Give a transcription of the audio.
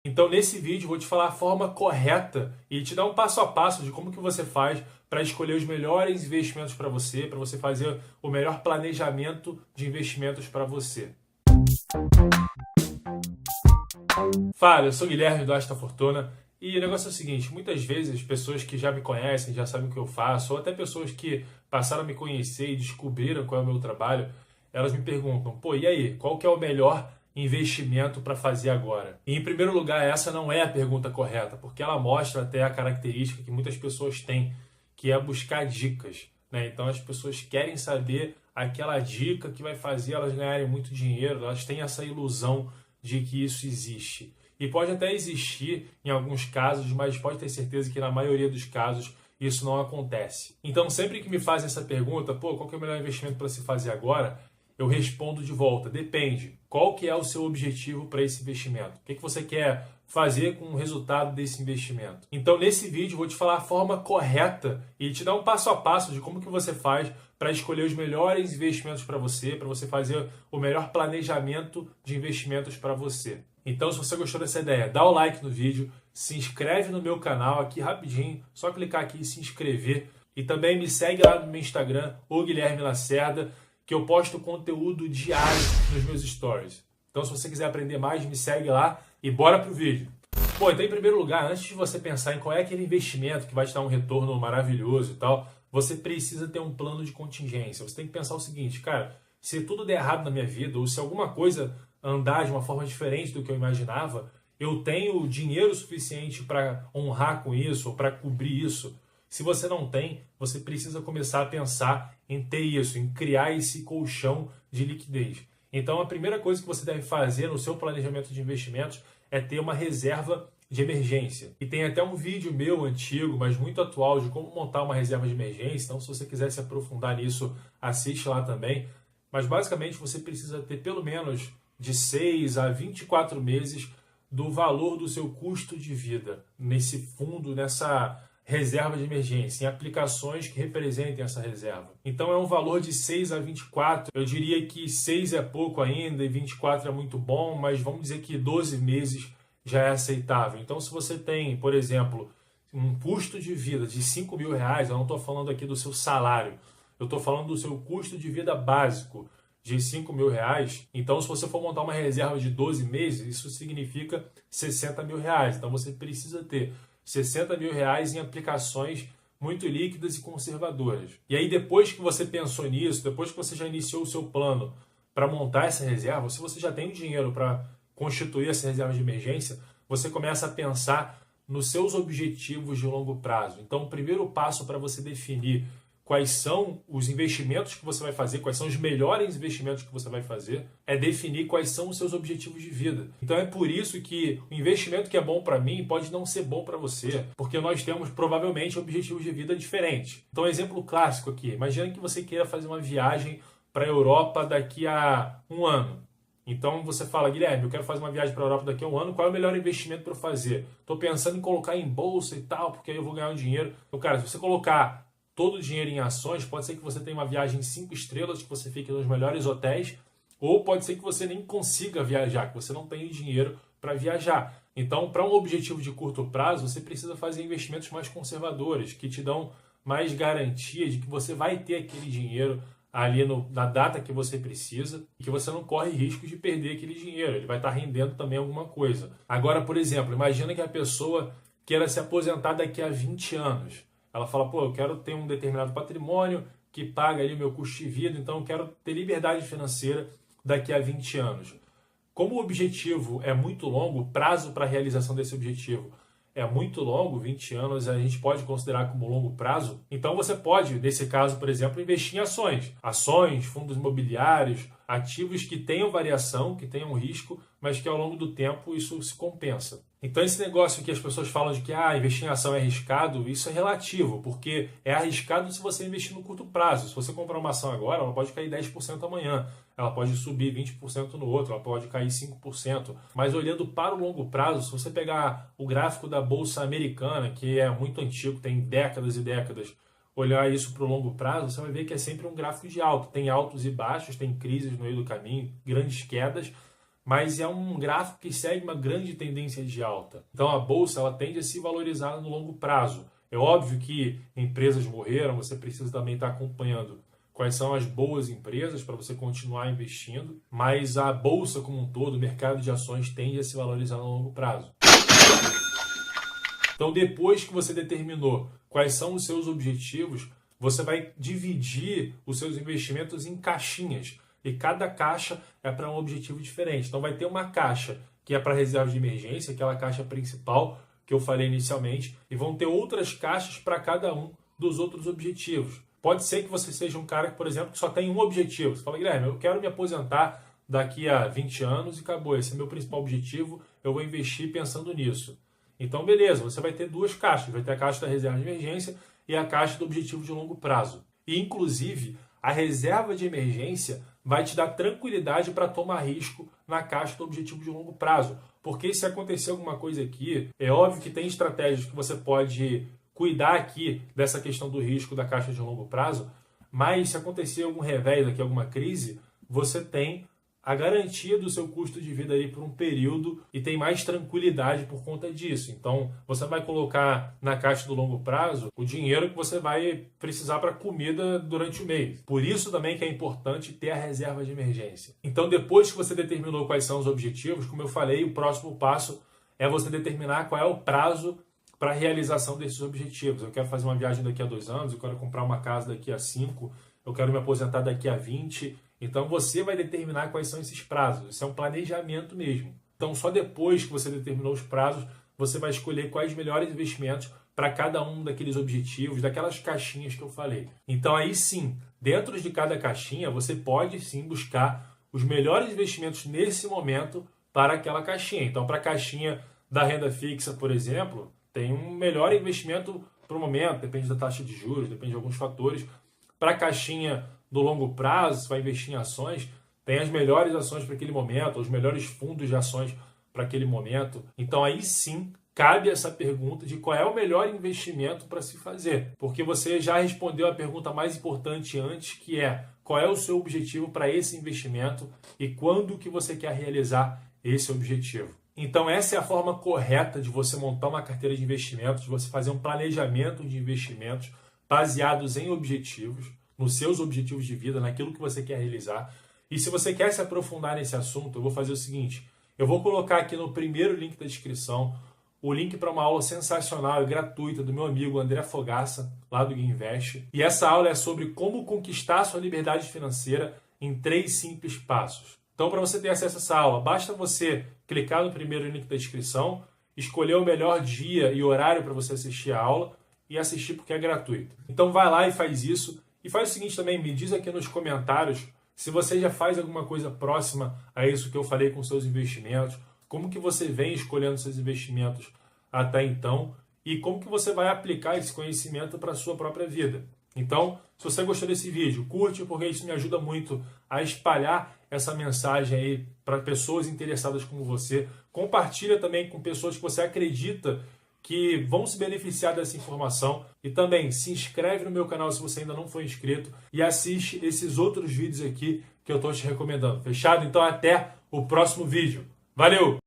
Então nesse vídeo eu vou te falar a forma correta e te dar um passo a passo de como que você faz para escolher os melhores investimentos para você fazer o melhor planejamento de investimentos para você. Fala, eu sou o Guilherme do Asta Fortuna e o negócio é o seguinte, muitas vezes pessoas que já me conhecem, já sabem o que eu faço, ou até pessoas que passaram a me conhecer e descobriram qual é o meu trabalho, elas me perguntam, pô, e aí, qual que é o melhor investimento para fazer agora? E em primeiro lugar, essa não é a pergunta correta, porque ela mostra até a característica que muitas pessoas têm, que é buscar dicas, né? Então as pessoas querem saber aquela dica que vai fazer elas ganharem muito dinheiro, elas têm essa ilusão de que isso existe. E pode até existir em alguns casos, mas pode ter certeza que na maioria dos casos isso não acontece. Então sempre que me fazem essa pergunta, pô, qual que é o melhor investimento para se fazer agora? Eu respondo de volta, depende. Qual que é o seu objetivo para esse investimento? O que você quer fazer com o resultado desse investimento? Então nesse vídeo eu vou te falar a forma correta e te dar um passo a passo de como que você faz para escolher os melhores investimentos para você fazer o melhor planejamento de investimentos para você. Então se você gostou dessa ideia, dá o like no vídeo, se inscreve no meu canal aqui rapidinho, só clicar aqui e se inscrever. E também me segue lá no meu Instagram, o Guilherme Lacerda, que eu posto conteúdo diário nos meus stories. Então se você quiser aprender mais, me segue lá e bora pro vídeo. Bom, então em primeiro lugar, antes de você pensar em qual é aquele investimento que vai te dar um retorno maravilhoso e tal, você precisa ter um plano de contingência. Você tem que pensar o seguinte, cara, se tudo der errado na minha vida, ou se alguma coisa andar de uma forma diferente do que eu imaginava, eu tenho dinheiro suficiente para honrar com isso, ou para cobrir isso. Se você não tem, você precisa começar a pensar em ter isso, em criar esse colchão de liquidez. Então a primeira coisa que você deve fazer no seu planejamento de investimentos é ter uma reserva de emergência. E tem até um vídeo meu antigo, mas muito atual, de como montar uma reserva de emergência. Então se você quiser se aprofundar nisso, assiste lá também. Mas basicamente você precisa ter pelo menos de 6 a 24 meses do valor do seu custo de vida nesse fundo, nessa reserva de emergência, em aplicações que representem essa reserva. Então é um valor de 6 a 24. Eu diria que 6 é pouco ainda e 24 é muito bom, mas vamos dizer que 12 meses já é aceitável. Então se você tem, por exemplo, um custo de vida de R$5.000, eu não estou falando aqui do seu salário, eu estou falando do seu custo de vida básico de R$5.000, então se você for montar uma reserva de 12 meses, isso significa R$60.000. Então você precisa ter R$60.000 em aplicações muito líquidas e conservadoras. E aí depois que você pensou nisso, depois que você já iniciou o seu plano para montar essa reserva, se você já tem o dinheiro para constituir essa reserva de emergência, você começa a pensar nos seus objetivos de longo prazo. Então o primeiro passo para você definir quais são os investimentos que você vai fazer, quais são os melhores investimentos que você vai fazer, é definir quais são os seus objetivos de vida. Então é por isso que o investimento que é bom para mim pode não ser bom para você, porque nós temos provavelmente objetivos de vida diferentes. Então exemplo clássico aqui, imagina que você queira fazer uma viagem para a Europa daqui a um ano. Então você fala, Guilherme, eu quero fazer uma viagem para a Europa daqui a um ano, qual é o melhor investimento para eu fazer? Estou pensando em colocar em bolsa e tal, porque aí eu vou ganhar um dinheiro. Então, cara, se você colocar todo o dinheiro em ações, pode ser que você tenha uma viagem 5 estrelas, que você fique nos melhores hotéis, ou pode ser que você nem consiga viajar, que você não tenha dinheiro para viajar. Então, para um objetivo de curto prazo, você precisa fazer investimentos mais conservadores, que te dão mais garantia de que você vai ter aquele dinheiro ali na data que você precisa e que você não corre risco de perder aquele dinheiro. Ele vai estar rendendo também alguma coisa. Agora, por exemplo, imagina que a pessoa queira se aposentar daqui a 20 anos. Ela fala, pô, eu quero ter um determinado patrimônio que paga ali o meu custo de vida, então eu quero ter liberdade financeira daqui a 20 anos. Como o objetivo é muito longo, o prazo para a realização desse objetivo é muito longo, 20 anos a gente pode considerar como longo prazo, então você pode, nesse caso, por exemplo, investir em ações, fundos imobiliários, ativos que tenham variação, que tenham risco, mas que ao longo do tempo isso se compensa. Então esse negócio que as pessoas falam de que investir em ação é arriscado, isso é relativo, porque é arriscado se você investir no curto prazo. Se você comprar uma ação agora, ela pode cair 10% amanhã, ela pode subir 20% no outro, ela pode cair 5%. Mas olhando para o longo prazo, se você pegar o gráfico da Bolsa Americana, que é muito antigo, tem décadas e décadas, olhar isso para o longo prazo, você vai ver que é sempre um gráfico de alto. Tem altos e baixos, tem crises no meio do caminho, grandes quedas, mas é um gráfico que segue uma grande tendência de alta. Então a bolsa ela tende a se valorizar no longo prazo. É óbvio que empresas morreram, você precisa também estar acompanhando quais são as boas empresas para você continuar investindo, mas a bolsa como um todo, o mercado de ações tende a se valorizar no longo prazo. Então depois que você determinou quais são os seus objetivos, você vai dividir os seus investimentos em caixinhas. E cada caixa é para um objetivo diferente. Então vai ter uma caixa que é para reserva de emergência, aquela caixa principal que eu falei inicialmente, e vão ter outras caixas para cada um dos outros objetivos. Pode ser que você seja um cara que, por exemplo, que só tem um objetivo. Você fala, Guilherme, eu quero me aposentar daqui a 20 anos e acabou. Esse é meu principal objetivo, eu vou investir pensando nisso. Então, beleza, você vai ter duas caixas. Vai ter a caixa da reserva de emergência e a caixa do objetivo de longo prazo. E, inclusive, a reserva de emergência vai te dar tranquilidade para tomar risco na caixa do objetivo de longo prazo. Porque se acontecer alguma coisa aqui, é óbvio que tem estratégias que você pode cuidar aqui dessa questão do risco da caixa de longo prazo, mas se acontecer algum revés aqui, alguma crise, você tem a garantia do seu custo de vida aí por um período e tem mais tranquilidade por conta disso. Então, você vai colocar na caixa do longo prazo o dinheiro que você vai precisar para comida durante o mês. Por isso também que é importante ter a reserva de emergência. Então, depois que você determinou quais são os objetivos, como eu falei, o próximo passo é você determinar qual é o prazo para a realização desses objetivos. Eu quero fazer uma viagem daqui a 2 anos, eu quero comprar uma casa daqui a 5, eu quero me aposentar daqui a 20. Então você vai determinar quais são esses prazos. Isso é um planejamento mesmo. Então só depois que você determinou os prazos, você vai escolher quais melhores investimentos para cada um daqueles objetivos, daquelas caixinhas que eu falei. Então aí sim, dentro de cada caixinha, você pode sim buscar os melhores investimentos nesse momento para aquela caixinha. Então para a caixinha da renda fixa, por exemplo, tem um melhor investimento para o momento, depende da taxa de juros, depende de alguns fatores. Para a caixinha do longo prazo, você vai investir em ações, tem as melhores ações para aquele momento, os melhores fundos de ações para aquele momento. Então aí sim, cabe essa pergunta de qual é o melhor investimento para se fazer. Porque você já respondeu a pergunta mais importante antes, que é qual é o seu objetivo para esse investimento e quando que você quer realizar esse objetivo. Então essa é a forma correta de você montar uma carteira de investimentos, de você fazer um planejamento de investimentos baseados em objetivos, nos seus objetivos de vida, naquilo que você quer realizar. E se você quer se aprofundar nesse assunto, eu vou fazer o seguinte, eu vou colocar aqui no primeiro link da descrição o link para uma aula sensacional e gratuita do meu amigo André Fogaça, lá do Guinvest. E essa aula é sobre como conquistar sua liberdade financeira em 3 simples passos. Então, para você ter acesso a essa aula, basta você clicar no primeiro link da descrição, escolher o melhor dia e horário para você assistir a aula e assistir porque é gratuito. Então vai lá e faz isso. E faz o seguinte também, me diz aqui nos comentários se você já faz alguma coisa próxima a isso que eu falei com seus investimentos, como que você vem escolhendo seus investimentos até então e como que você vai aplicar esse conhecimento para a sua própria vida. Então, se você gostou desse vídeo, curte porque isso me ajuda muito a espalhar essa mensagem aí para pessoas interessadas como você. Compartilha também com pessoas que você acredita que vão se beneficiar dessa informação. E também se inscreve no meu canal se você ainda não for inscrito e assiste esses outros vídeos aqui que eu estou te recomendando. Fechado? Então até o próximo vídeo. Valeu!